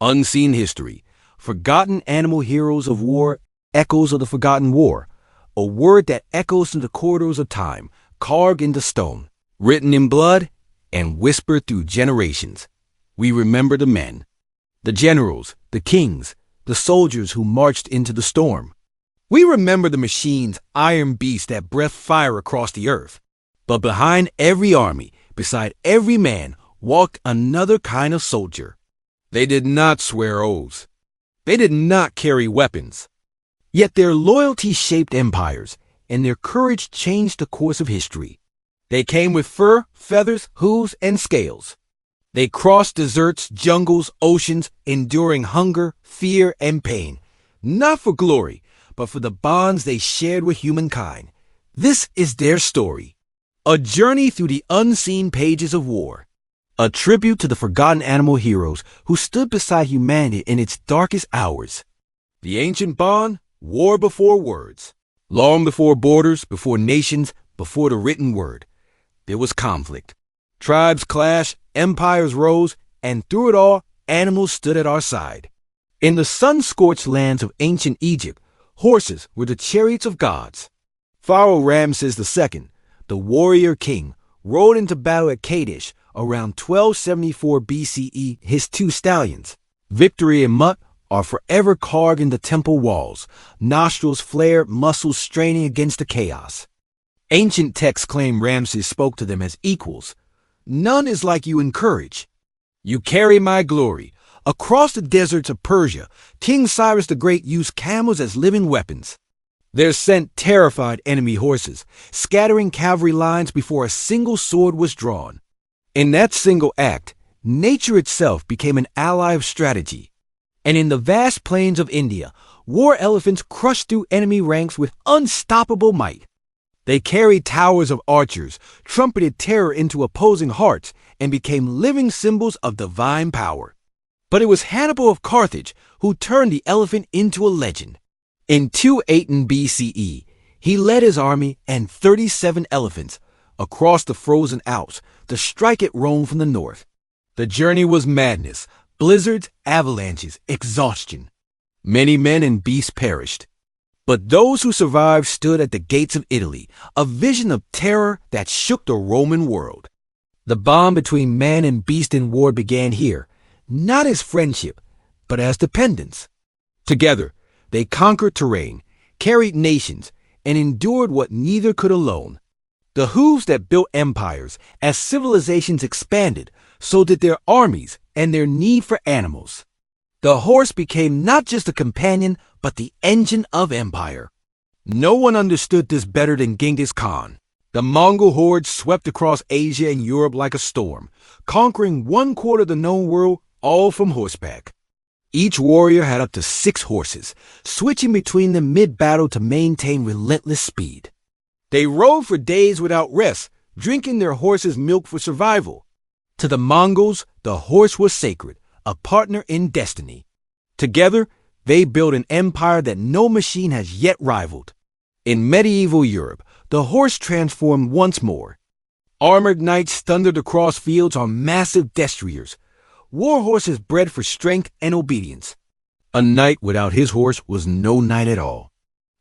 Unseen history, forgotten animal heroes of war, echoes of the forgotten war, a word that echoes through the corridors of time, carved into stone, written in blood, and whispered through generations. We remember the men, the generals, the kings, the soldiers who marched into the storm. We remember the machines, iron beasts that breathed fire across the earth. But behind every army, beside every man, walked another kind of soldier. They did not swear oaths. They did not carry weapons. Yet their loyalty shaped empires, and their courage changed the course of history. They came with fur, feathers, hooves, and scales. They crossed deserts, jungles, oceans, enduring hunger, fear, and pain, not for glory, but for the bonds they shared with humankind. This is their story, a journey through the unseen pages of war, a tribute to the forgotten animal heroes who stood beside humanity in its darkest hours. The ancient bond, war before words, long before borders, before nations, before the written word. There was conflict. Tribes clashed, empires rose, and through it all, animals stood at our side. In the sun-scorched lands of ancient Egypt, horses were the chariots of gods. Pharaoh Ramses II, the warrior king, rode into battle at Kadesh around 1274 BCE. His two stallions, Victory and Mutt, are forever carved in the temple walls, nostrils flared, muscles straining against the chaos. Ancient texts claim Ramses spoke to them as equals. None is like you in courage. You carry my glory. Across the deserts of Persia, King Cyrus the Great used camels as living weapons. Their scent terrified enemy horses, scattering cavalry lines before a single sword was drawn. In that single act, nature itself became an ally of strategy. And in the vast plains of India, war elephants crushed through enemy ranks with unstoppable might. They carried towers of archers, trumpeted terror into opposing hearts, and became living symbols of divine power. But it was Hannibal of Carthage who turned the elephant into a legend. In 218 BCE, he led his army and 37 elephants across the frozen Alps to strike at Rome from the north. The journey was madness, blizzards, avalanches, exhaustion. Many men and beasts perished. But those who survived stood at the gates of Italy, a vision of terror that shook the Roman world. The bond between man and beast in war began here, not as friendship, but as dependence. Together, they conquered terrain, carried nations, and endured what neither could alone. The hooves that built empires, as civilizations expanded, so did their armies and their need for animals. The horse became not just a companion, but the engine of empire. No one understood this better than Genghis Khan. The Mongol hordes swept across Asia and Europe like a storm, conquering 1/4 of the known world, all from horseback. Each warrior had up to 6 horses, switching between them mid-battle to maintain relentless speed. They rode for days without rest, drinking their horses' milk for survival. To the Mongols, the horse was sacred, a partner in destiny. Together, they built an empire that no machine has yet rivaled. In medieval Europe, the horse transformed once more. Armored knights thundered across fields on massive destriers, war horses bred for strength and obedience. A knight without his horse was no knight at all.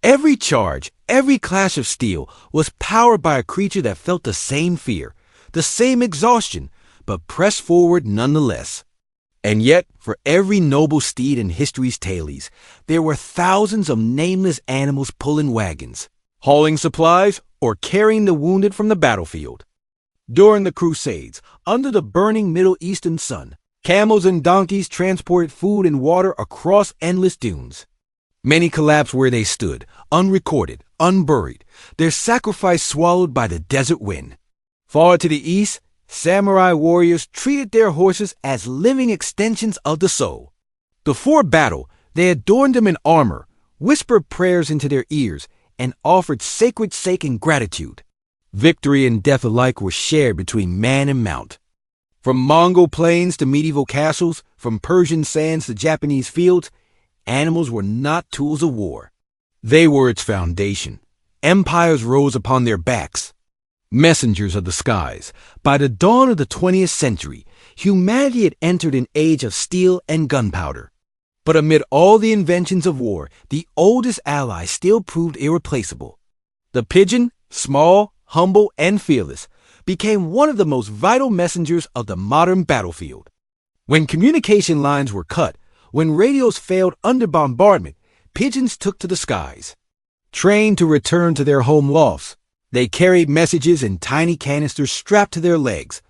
Every charge, every clash of steel was powered by a creature that felt the same fear, the same exhaustion, but pressed forward nonetheless. And yet, for every noble steed in history's tailies, there were thousands of nameless animals pulling wagons, hauling supplies, or carrying the wounded from the battlefield. During the Crusades, under the burning Middle Eastern sun, camels and donkeys transported food and water across endless dunes. Many collapsed where they stood, unrecorded, unburied, their sacrifice swallowed by the desert wind. Far to the east, samurai warriors treated their horses as living extensions of the soul. Before battle, they adorned them in armor, whispered prayers into their ears, and offered sacred sake and gratitude. Victory and death alike were shared between man and mount. From Mongol plains to medieval castles, from Persian sands to Japanese fields, animals were not tools of war. They were its foundation. Empires rose upon their backs. Messengers of the skies. By the dawn of the 20th century, Humanity had entered an age of steel and gunpowder. But amid all the inventions of war, the oldest ally still proved irreplaceable. The pigeon, small, humble, and fearless, became one of the most vital messengers of the modern battlefield. When communication lines were cut, when radios failed under bombardment, pigeons took to the skies. Trained to return to their home lofts, they carried messages in tiny canisters strapped to their legs,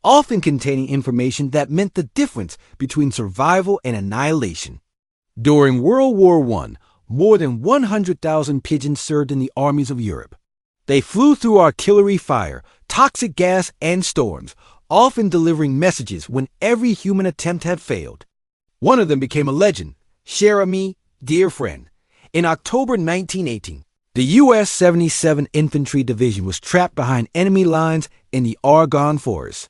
often containing information that meant the difference between survival and annihilation. During World War I, more than 100,000 pigeons served in the armies of Europe. They flew through artillery fire, toxic gas, and storms, often delivering messages when every human attempt had failed. One of them became a legend, "Cher ami, dear friend." In October 1918, the U.S. 77th Infantry Division was trapped behind enemy lines in the Argonne Forest.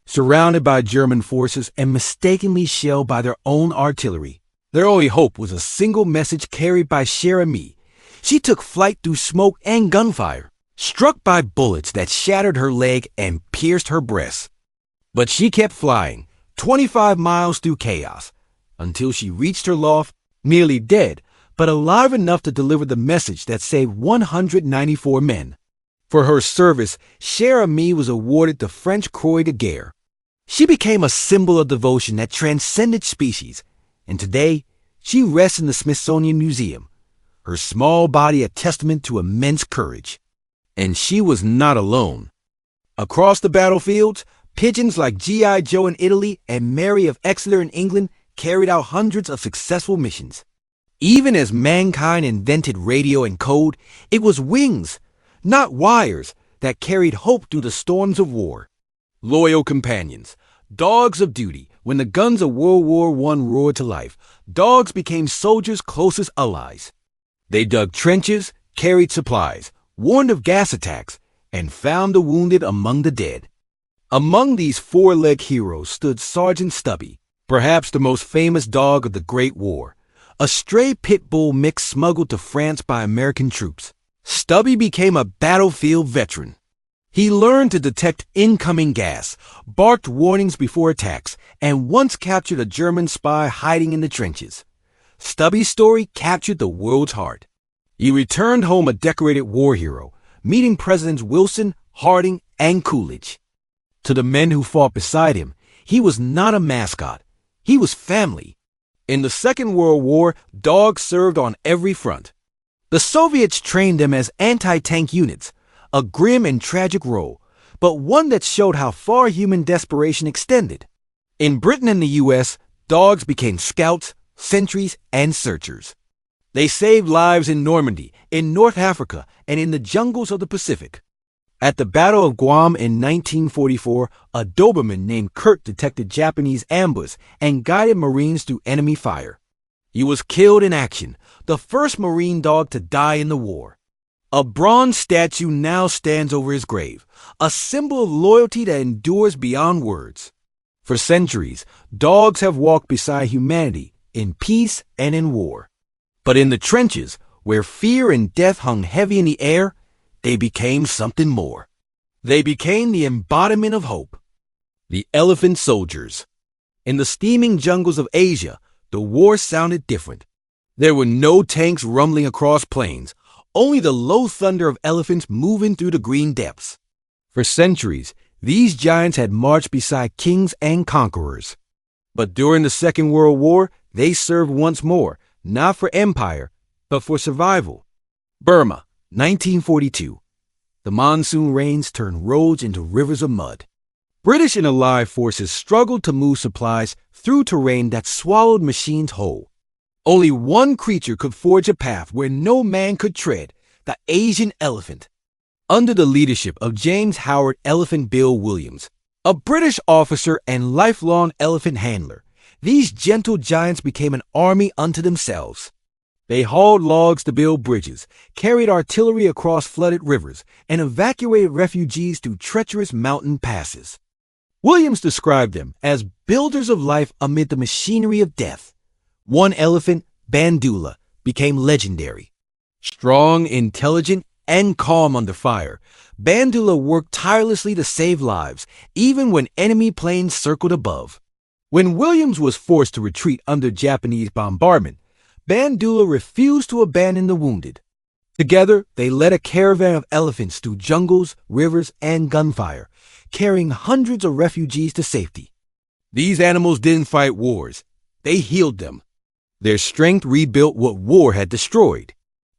Surrounded by German forces and mistakenly shelled by their own artillery, their only hope was a single message carried by Cher ami. She took flight through smoke and gunfire, struck by bullets that shattered her leg and pierced her breast. But she kept flying, 25 miles through chaos, until she reached her loft, nearly dead, but alive enough to deliver the message that saved 194 men. For her service, Cher ami was awarded the French Croix de Guerre. She became a symbol of devotion that transcended species, and today she rests in the Smithsonian Museum, her small body a testament to immense courage. And she was not alone. Across the battlefields, pigeons like G.I. Joe in Italy and Mary of Exeter in England carried out hundreds of successful missions. Even as mankind invented radio and code, it was wings, not wires, that carried hope through the storms of war. Loyal companions, dogs of duty. When the guns of World War I roared to life, dogs became soldiers' closest allies. They dug trenches, carried supplies, warned of gas attacks, and found the wounded among the dead. Among these four-legged heroes stood Sergeant Stubby, perhaps the most famous dog of the Great War, a stray pit bull mix smuggled to France by American troops. Stubby became a battlefield veteran. He learned to detect incoming gas, barked warnings before attacks, and once captured a German spy hiding in the trenches. Stubby's story captured the world's heart. He returned home a decorated war hero, meeting Presidents Wilson, Harding, and Coolidge. To the men who fought beside him, he was not a mascot. He was family. In the Second World War, dogs served on every front. The Soviets trained them as anti-tank units, a grim and tragic role, but one that showed how far human desperation extended. In Britain and the U.S., dogs became scouts, sentries, and searchers. They saved lives in Normandy, in North Africa, and in the jungles of the Pacific. At the Battle of Guam in 1944, a Doberman named Kurt detected Japanese ambush and guided Marines through enemy fire. He was killed in action, the first Marine dog to die in the war. A bronze statue now stands over his grave, a symbol of loyalty that endures beyond words. For centuries, dogs have walked beside humanity in peace and in war. But in the trenches, where fear and death hung heavy in the air, they became something more. They became the embodiment of hope. The elephant soldiers. In the steaming jungles of Asia, the war sounded different. There were no tanks rumbling across plains, only the low thunder of elephants moving through the green depths. For centuries, these giants had marched beside kings and conquerors. But during the Second World War, they served once more, not for empire, but for survival. Burma, 1942. The monsoon rains turned roads into rivers of mud. British and Allied forces struggled to move supplies through terrain that swallowed machines whole. Only one creature could forge a path where no man could tread, the Asian elephant. Under the leadership of James Howard Elephant Bill Williams, a British officer and lifelong elephant handler, these gentle giants became an army unto themselves. They hauled logs to build bridges, carried artillery across flooded rivers, and evacuated refugees through treacherous mountain passes. Williams described them as builders of life amid the machinery of death. One elephant, Bandula, became legendary. Strong, intelligent, and calm under fire, Bandula worked tirelessly to save lives, even when enemy planes circled above. When Williams was forced to retreat under Japanese bombardment, Bandula refused to abandon the wounded. Together, they led a caravan of elephants through jungles, rivers, and gunfire, carrying hundreds of refugees to safety. These animals didn't fight wars. They healed them. Their strength rebuilt what war had destroyed.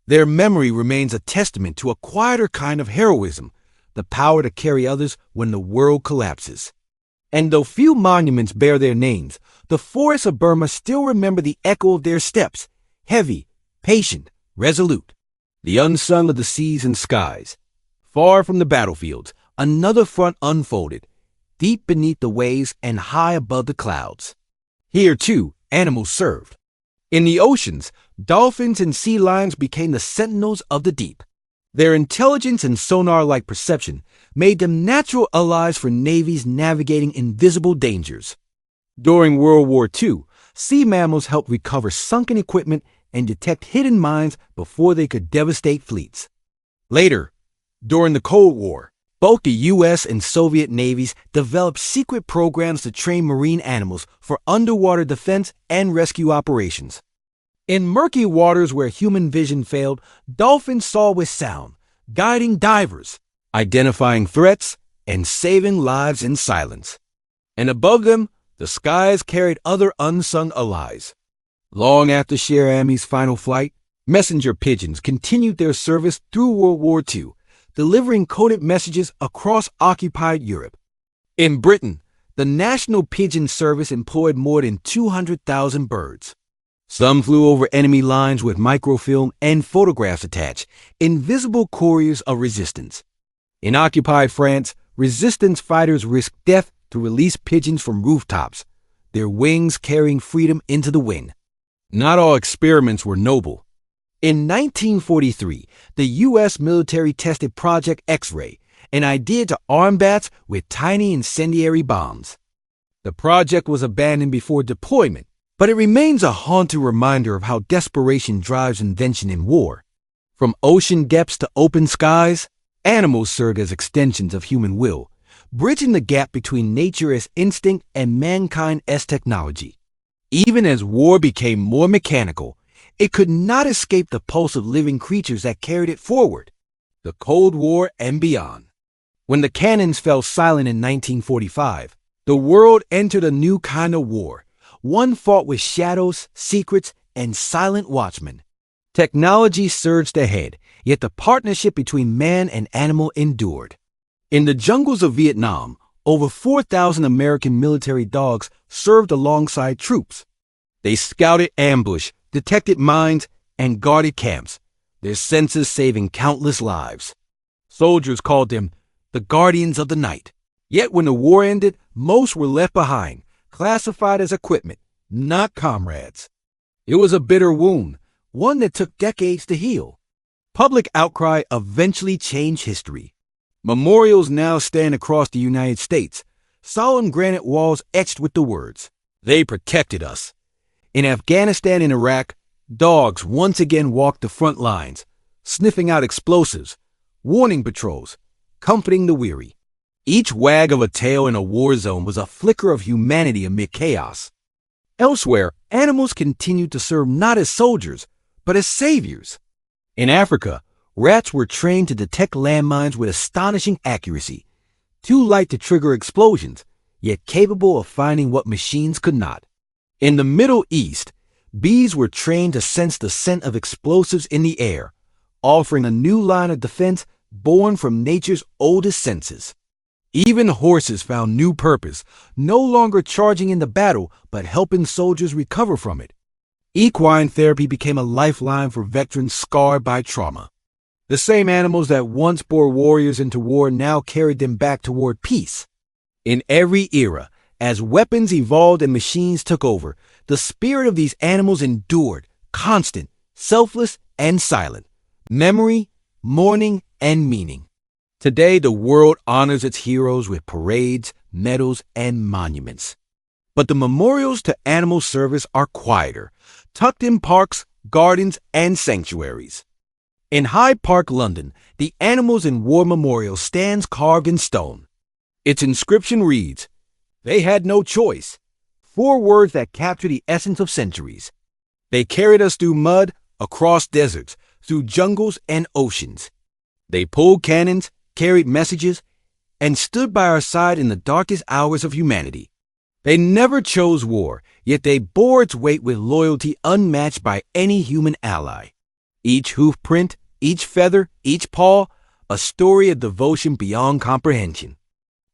Their memory remains a testament to a quieter kind of heroism, the power to carry others when the world collapses. And though few monuments bear their names, the forests of Burma still remember the echo of their steps, heavy, patient, resolute. The unsung of the seas and skies. Far from the battlefields, another front unfolded, deep beneath the waves and high above the clouds. Here, too, animals served. In the oceans, dolphins and sea lions became the sentinels of the deep. Their intelligence and sonar-like perception made them natural allies for navies navigating invisible dangers. During World War II, sea mammals helped recover sunken equipment and detect hidden mines before they could devastate fleets. Later, during the Cold War, both the U.S. and Soviet navies developed secret programs to train marine animals for underwater defense and rescue operations. In murky waters where human vision failed, dolphins saw with sound, guiding divers, identifying threats, and saving lives in silence. And above them, the skies carried other unsung allies. Long after Sher Ami's final flight, messenger pigeons continued their service through World War II, delivering coded messages across occupied Europe. In Britain, the National Pigeon Service employed more than 200,000 birds. Some flew over enemy lines with microfilm and photographs attached, invisible couriers of resistance. In occupied France, resistance fighters risked death to release pigeons from rooftops, their wings carrying freedom into the wind. Not all experiments were noble. In 1943, the U.S. military tested Project X-Ray, an idea to arm bats with tiny incendiary bombs. The project was abandoned before deployment, but it remains a haunting reminder of how desperation drives invention in war. From ocean depths to open skies, animals served as extensions of human will, bridging the gap between nature as instinct and mankind as technology. Even as war became more mechanical, it could not escape the pulse of living creatures that carried it forward. The Cold War and beyond. When the cannons fell silent in 1945, the world entered a new kind of war, one fought with shadows, secrets, and silent watchmen. Technology surged ahead, yet the partnership between man and animal endured. In the jungles of Vietnam, over 4,000 American military dogs served alongside troops. They scouted ambush, detected mines, and guarded camps, their senses saving countless lives. Soldiers called them the guardians of the night. Yet when the war ended, most were left behind, classified as equipment, not comrades. It was a bitter wound, one that took decades to heal. Public outcry eventually changed history. Memorials now stand across the United States, solemn granite walls etched with the words, "They protected us." In Afghanistan and Iraq, dogs once again walked the front lines, sniffing out explosives, warning patrols, comforting the weary. Each wag of a tail in a war zone was a flicker of humanity amid chaos. Elsewhere, animals continued to serve not as soldiers, but as saviors. In Africa, rats were trained to detect landmines with astonishing accuracy, too light to trigger explosions, yet capable of finding what machines could not. In the Middle East, bees were trained to sense the scent of explosives in the air, offering a new line of defense born from nature's oldest senses. Even horses found new purpose, no longer charging into battle, but helping soldiers recover from it. Equine therapy became a lifeline for veterans scarred by trauma. The same animals that once bore warriors into war now carried them back toward peace. In every era, as weapons evolved and machines took over, the spirit of these animals endured, constant, selfless, and silent. Memory, mourning, and meaning. Today, the world honors its heroes with parades, medals, and monuments. But the memorials to animal service are quieter, tucked in parks, gardens, and sanctuaries. In Hyde Park, London, the Animals in War Memorial stands carved in stone. Its inscription reads, "They had no choice." 4 words that capture the essence of centuries. They carried us through mud, across deserts, through jungles and oceans. They pulled cannons, carried messages, and stood by our side in the darkest hours of humanity. They never chose war, yet they bore its weight with loyalty unmatched by any human ally. Each hoof print, each feather, each paw, a story of devotion beyond comprehension.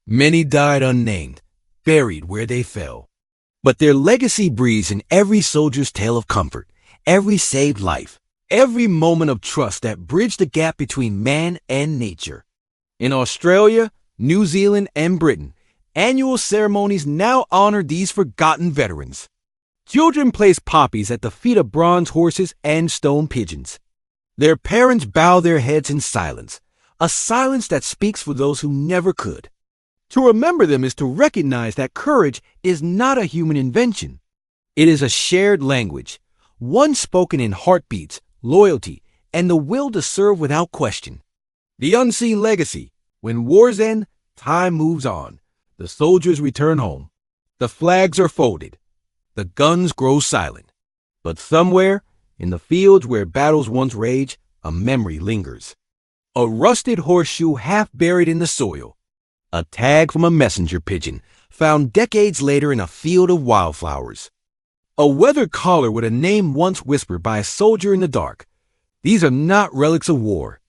Many died unnamed, buried where they fell. But their legacy breathes in every soldier's tale of comfort, every saved life, every moment of trust that bridged the gap between man and nature. In Australia, New Zealand, and Britain, annual ceremonies now honor these forgotten veterans. Children place poppies at the feet of bronze horses and stone pigeons. Their parents bow their heads in silence, a silence that speaks for those who never could. To remember them is to recognize that courage is not a human invention. It is a shared language, one spoken in heartbeats, loyalty, and the will to serve without question. The unseen legacy. When wars end, time moves on. The soldiers return home. The flags are folded. The guns grow silent. But somewhere, in the fields where battles once raged, a memory lingers. A rusted horseshoe half buried in the soil. A tag from a messenger pigeon found decades later in a field of wildflowers. A weathered collar with a name once whispered by a soldier in the dark. These are not relics of war.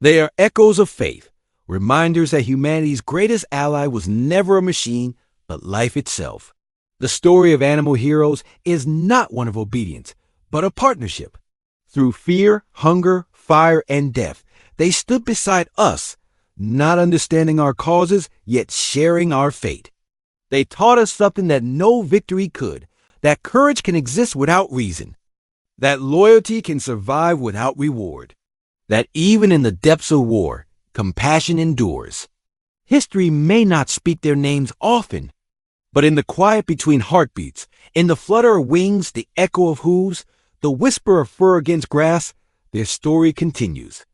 They are echoes of faith, reminders that humanity's greatest ally was never a machine, but life itself. The story of animal heroes is not one of obedience, but a partnership. Through fear, hunger, fire, and death, they stood beside us, not understanding our causes, yet sharing our fate. They taught us something that no victory could, that courage can exist without reason, that loyalty can survive without reward, that even in the depths of war, compassion endures. History may not speak their names often, but in the quiet between heartbeats, in the flutter of wings, the echo of hooves, the whisper of fur against grass, their story continues.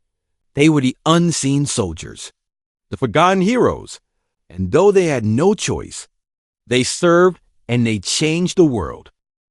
They were the unseen soldiers, the forgotten heroes, and though they had no choice, they served and they changed the world.